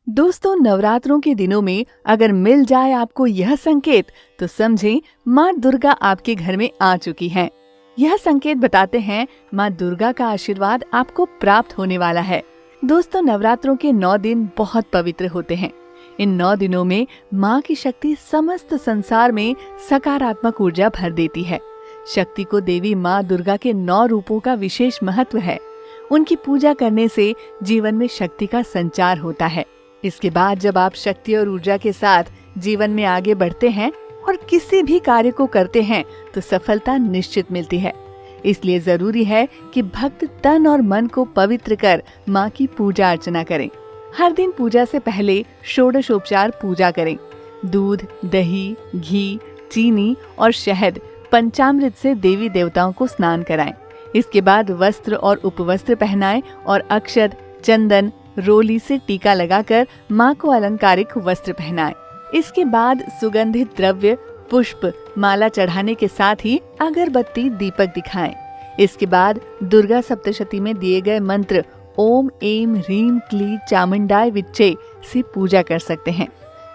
दोस्तों, नवरात्रों के दिनों में अगर मिल जाए आपको यह संकेत तो समझें माँ दुर्गा आपके घर में आ चुकी हैं। यह संकेत बताते हैं माँ दुर्गा का आशीर्वाद आपको प्राप्त होने वाला है। दोस्तों, नवरात्रों के 9 दिन बहुत पवित्र होते हैं। इन 9 दिनों में माँ की शक्ति समस्त संसार में सकारात्मक ऊर्जा भर देती है। शक्ति को देवी माँ दुर्गा के 9 रूपों का विशेष महत्व है। उनकी पूजा करने से जीवन में शक्ति का संचार होता है। इसके बाद जब आप शक्ति और ऊर्जा के साथ जीवन में आगे बढ़ते हैं और किसी भी कार्य को करते हैं तो सफलता निश्चित मिलती है। इसलिए जरूरी है कि भक्त तन और मन को पवित्र कर माँ की पूजा अर्चना करें। हर दिन पूजा से पहले षोडशोपचार पूजा करें। दूध, दही, घी, चीनी और शहद पंचामृत से देवी देवताओं को स्नान कराएं। इसके बाद वस्त्र और उपवस्त्र पहनाएं और अक्षत, चंदन, रोली से टीका लगाकर माँ को अलंकारिक वस्त्र पहनाएं। इसके बाद सुगंधित द्रव्य, पुष्प, माला चढ़ाने के साथ ही अगरबत्ती, दीपक दिखाएं। इसके बाद दुर्गा सप्तशती में दिए गए मंत्र ओम ऐं ह्रीं क्लीं चामुंडाय विच्चे से पूजा कर सकते हैं।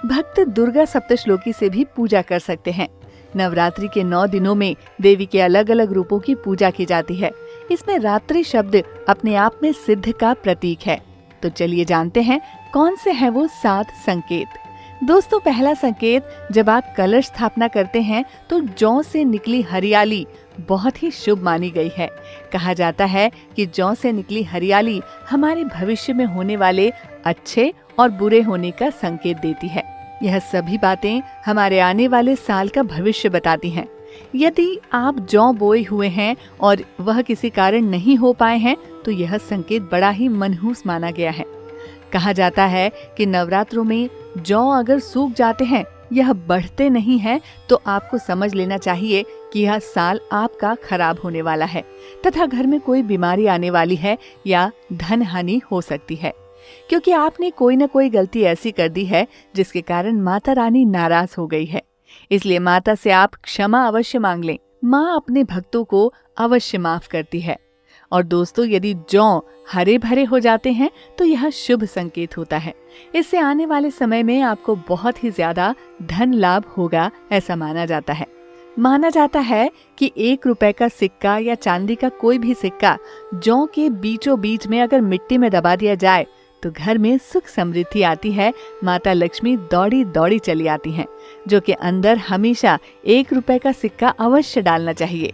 भक्त दुर्गा सप्तश्लोकी से भी पूजा कर सकते हैं। नवरात्रि के 9 दिनों में देवी के अलग अलग रूपों की पूजा की जाती है। इसमें रात्रि शब्द अपने आप में सिद्ध का प्रतीक है। तो चलिए जानते हैं कौन से हैं वो 7 संकेत। दोस्तों, पहला संकेत, जब आप कलश स्थापना करते हैं तो जौ से निकली हरियाली बहुत ही शुभ मानी गई है। कहा जाता है कि जौ से निकली हरियाली हमारे भविष्य में होने वाले अच्छे और बुरे होने का संकेत देती है। यह सभी बातें हमारे आने वाले साल का भविष्य बताती हैं। यदि आप जौ बोए हुए हैं और वह किसी कारण नहीं हो पाए हैं तो यह संकेत बड़ा ही मनहूस माना गया है। कहा जाता है कि नवरात्रों में जौ अगर सूख जाते हैं, यह बढ़ते नहीं हैं, तो आपको समझ लेना चाहिए कि यह साल आपका खराब होने वाला है तथा घर में कोई बीमारी आने वाली है या धन हानि हो सकती है, क्योंकि आपने कोई न कोई गलती ऐसी कर दी है जिसके कारण माता रानी नाराज हो गई है। इसलिए माता से आप क्षमा अवश्य मांग लें। माँ अपने भक्तों को अवश्य माफ करती है। और दोस्तों, यदि जौ हरे भरे हो जाते हैं तो यह शुभ संकेत होता है। इससे आने वाले समय में आपको बहुत ही ज्यादा धन लाभ होगा, ऐसा माना जाता है। माना जाता है कि 1 रुपए का सिक्का या चांदी का कोई भी सिक्का जौ के बीचों बीच में अगर मिट्टी में दबा दिया जाए तो घर में सुख समृद्धि आती है। माता लक्ष्मी दौड़ी दौड़ी चली आती हैं, जो कि अंदर हमेशा 1 रुपए का सिक्का अवश्य डालना चाहिए।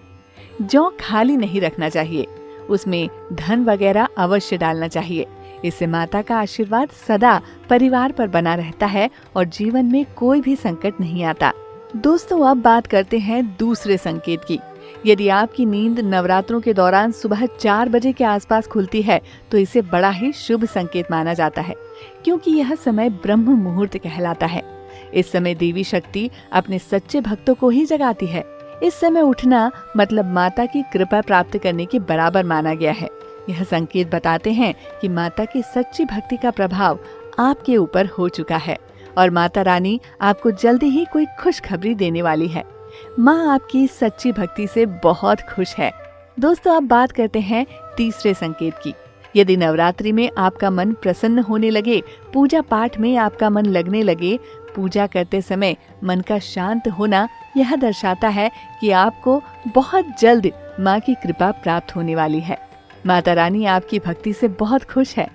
जौ खाली नहीं रखना चाहिए, उसमें धन वगैरह अवश्य डालना चाहिए। इससे माता का आशीर्वाद सदा परिवार पर बना रहता है और जीवन में कोई भी संकट नहीं आता। दोस्तों, अब बात करते हैं दूसरे संकेत की। यदि आपकी नींद नवरात्रों के दौरान सुबह 4 बजे के आसपास खुलती है तो इसे बड़ा ही शुभ संकेत माना जाता है, क्योंकि यह समय ब्रह्म मुहूर्त कहलाता है। इस समय देवी शक्ति अपने सच्चे भक्तों को ही जगाती है। इस समय उठना मतलब माता की कृपा प्राप्त करने के बराबर माना गया है। यह संकेत बताते हैं कि माता की सच्ची भक्ति का प्रभाव आपके ऊपर हो चुका है और माता रानी आपको जल्दी ही कोई खुशखबरी देने वाली है। माँ आपकी सच्ची भक्ति से बहुत खुश है। दोस्तों, अब बात करते हैं तीसरे संकेत की। यदि नवरात्रि में आपका मन प्रसन्न होने लगे, पूजा पाठ में आपका मन लगने लगे, पूजा करते समय मन का शांत होना यह दर्शाता है कि आपको बहुत जल्द माँ की कृपा प्राप्त होने वाली है। माता रानी आपकी भक्ति से बहुत खुश है।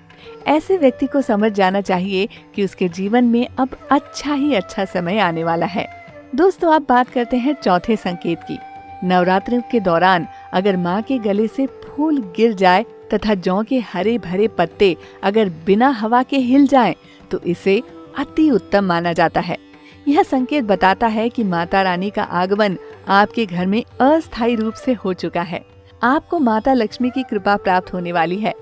ऐसे व्यक्ति को समझ जाना चाहिए कि उसके जीवन में अब अच्छा ही अच्छा समय आने वाला है। दोस्तों, अब बात करते हैं चौथे संकेत की। नवरात्रि के दौरान अगर माँ के गले से फूल गिर जाए तथा जौ के हरे भरे पत्ते अगर बिना हवा के हिल जाएं, तो इसे अति उत्तम माना जाता है। यह संकेत बताता है कि माता रानी का आगमन आपके घर में अस्थायी रूप से हो चुका है। आपको माता लक्ष्मी की कृपा प्राप्त होने वाली है।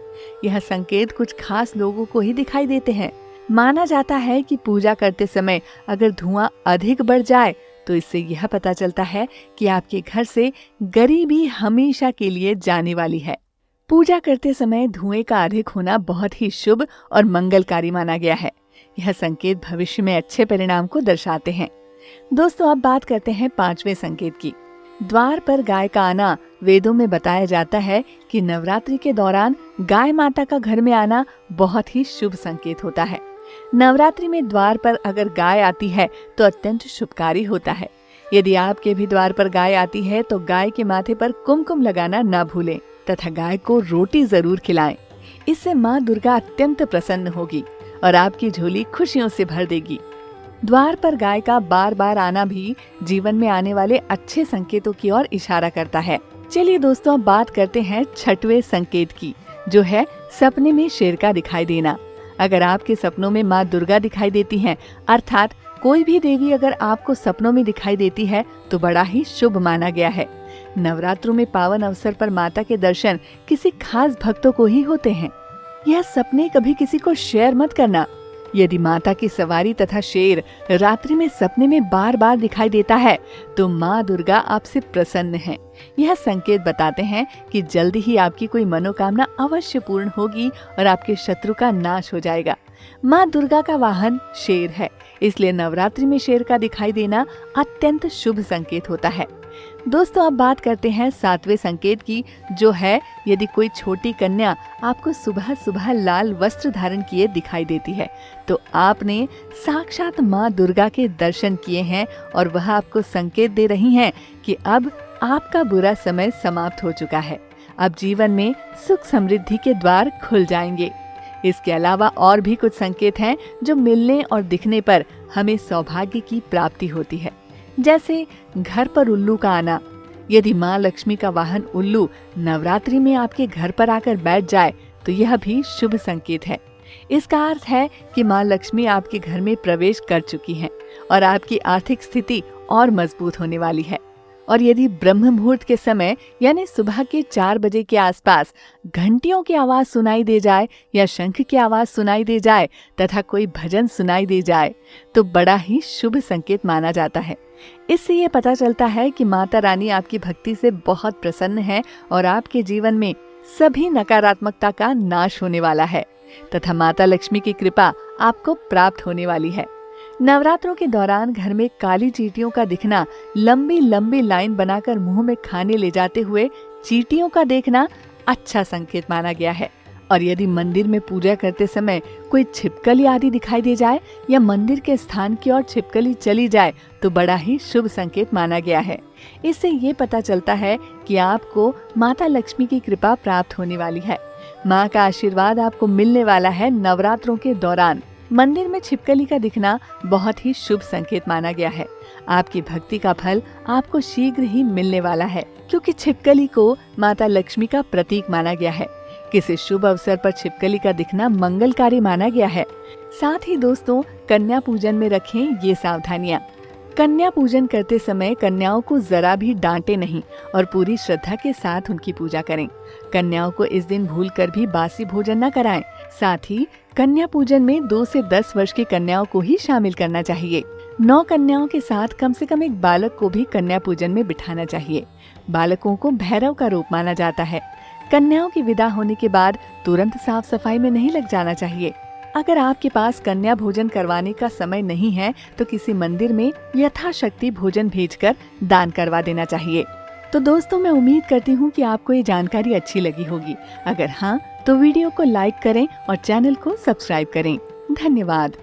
यह संकेत कुछ खास लोगों को ही दिखाई देते हैं। माना जाता है कि पूजा करते समय अगर धुआं अधिक बढ़ जाए तो इससे यह पता चलता है कि आपके घर से गरीबी हमेशा के लिए जाने वाली है। पूजा करते समय धुएं का अधिक होना बहुत ही शुभ और मंगलकारी माना गया है। यह संकेत भविष्य में अच्छे परिणाम को दर्शाते हैं। दोस्तों, अब बात करते हैं 5वें संकेत की। द्वार पर गाय का आना वेदों में बताया जाता है कि नवरात्रि के दौरान गाय माता का घर में आना बहुत ही शुभ संकेत होता है। नवरात्रि में द्वार पर अगर गाय आती है तो अत्यंत शुभकारी होता है। यदि आपके भी द्वार पर गाय आती है तो गाय के माथे पर कुमकुम लगाना न भूलें तथा गाय को रोटी जरूर खिलाएं। इससे माँ दुर्गा अत्यंत प्रसन्न होगी और आपकी झोली खुशियों से भर देगी। द्वार पर गाय का बार बार आना भी जीवन में आने वाले अच्छे संकेतों की ओर इशारा करता है। चलिए दोस्तों, अब बात करते हैं छठवें संकेत की, जो है सपने में शेर का दिखाई देना। अगर आपके सपनों में माँ दुर्गा दिखाई देती हैं, अर्थात कोई भी देवी अगर आपको सपनों में दिखाई देती है तो बड़ा ही शुभ माना गया है। नवरात्रों में पावन अवसर पर माता के दर्शन किसी खास भक्तों को ही होते हैं। यह सपने कभी किसी को शेयर मत करना। यदि माता की सवारी तथा शेर रात्रि में सपने में बार बार दिखाई देता है तो माँ दुर्गा आपसे प्रसन्न है। यह संकेत बताते हैं कि जल्दी ही आपकी कोई मनोकामना अवश्य पूर्ण होगी और आपके शत्रु का नाश हो जाएगा। माँ दुर्गा का वाहन शेर है, इसलिए नवरात्रि में शेर का दिखाई देना अत्यंत शुभ संकेत होता है। दोस्तों, अब बात करते हैं सातवें संकेत की, जो है यदि कोई छोटी कन्या आपको सुबह सुबह लाल वस्त्र धारण किए दिखाई देती है तो आपने साक्षात माँ दुर्गा के दर्शन किए हैं और वह आपको संकेत दे रही हैं कि अब आपका बुरा समय समाप्त हो चुका है। अब जीवन में सुख समृद्धि के द्वार खुल जाएंगे। इसके अलावा और भी कुछ संकेत हैं जो मिलने और दिखने पर हमें सौभाग्य की प्राप्ति होती है, जैसे घर पर उल्लू का आना। यदि माँ लक्ष्मी का वाहन उल्लू नवरात्रि में आपके घर पर आकर बैठ जाए तो यह भी शुभ संकेत है। इसका अर्थ है कि माँ लक्ष्मी आपके घर में प्रवेश कर चुकी हैं और आपकी आर्थिक स्थिति और मजबूत होने वाली है। और यदि ब्रह्म मुहूर्त के समय यानी सुबह के 4 बजे के आसपास घंटियों की आवाज सुनाई दे जाए या शंख की आवाज सुनाई दे जाए तथा कोई भजन सुनाई दे जाए तो बड़ा ही शुभ संकेत माना जाता है। इससे ये पता चलता है कि माता रानी आपकी भक्ति से बहुत प्रसन्न है और आपके जीवन में सभी नकारात्मकता का नाश होने वाला है तथा माता लक्ष्मी की कृपा आपको प्राप्त होने वाली है। नवरात्रों के दौरान घर में काली चींटियों का दिखना, लंबी लंबी लाइन बनाकर मुंह में खाने ले जाते हुए चींटियों का देखना अच्छा संकेत माना गया है। और यदि मंदिर में पूजा करते समय कोई छिपकली आदि दिखाई दे जाए या मंदिर के स्थान की ओर छिपकली चली जाए तो बड़ा ही शुभ संकेत माना गया है। इससे ये पता चलता है कि आपको माता लक्ष्मी की कृपा प्राप्त होने वाली है। माँ का आशीर्वाद आपको मिलने वाला है नवरात्रों के दौरान। मंदिर में छिपकली का दिखना बहुत ही शुभ संकेत माना गया है। आपकी भक्ति का फल आपको शीघ्र ही मिलने वाला है, क्योंकि छिपकली को माता लक्ष्मी का प्रतीक माना गया है। किसी शुभ अवसर पर छिपकली का दिखना मंगलकारी माना गया है। साथ ही दोस्तों, कन्या पूजन में रखें ये सावधानियां। कन्या पूजन करते समय कन्याओं को जरा भी डांटे नहीं और पूरी श्रद्धा के साथ उनकी पूजा करें। कन्याओं को इस दिन भूलकर भी बासी भोजन न कराएं। साथ ही कन्या पूजन में 2 से 10 वर्ष की कन्याओं को ही शामिल करना चाहिए। 9 कन्याओं के साथ कम से कम एक बालक को भी कन्या पूजन में बिठाना चाहिए। बालकों को भैरव का रूप माना जाता है। कन्याओं की विदा होने के बाद तुरंत साफ सफाई में नहीं लग जाना चाहिए। अगर आपके पास कन्या भोजन करवाने का समय नहीं है तो किसी मंदिर में यथाशक्ति भोजन भेजकर दान करवा देना चाहिए। तो दोस्तों, मैं उम्मीद करती हूँ कि आपको ये जानकारी अच्छी लगी होगी। अगर हाँ, तो वीडियो को लाइक करें और चैनल को सब्सक्राइब करें। धन्यवाद।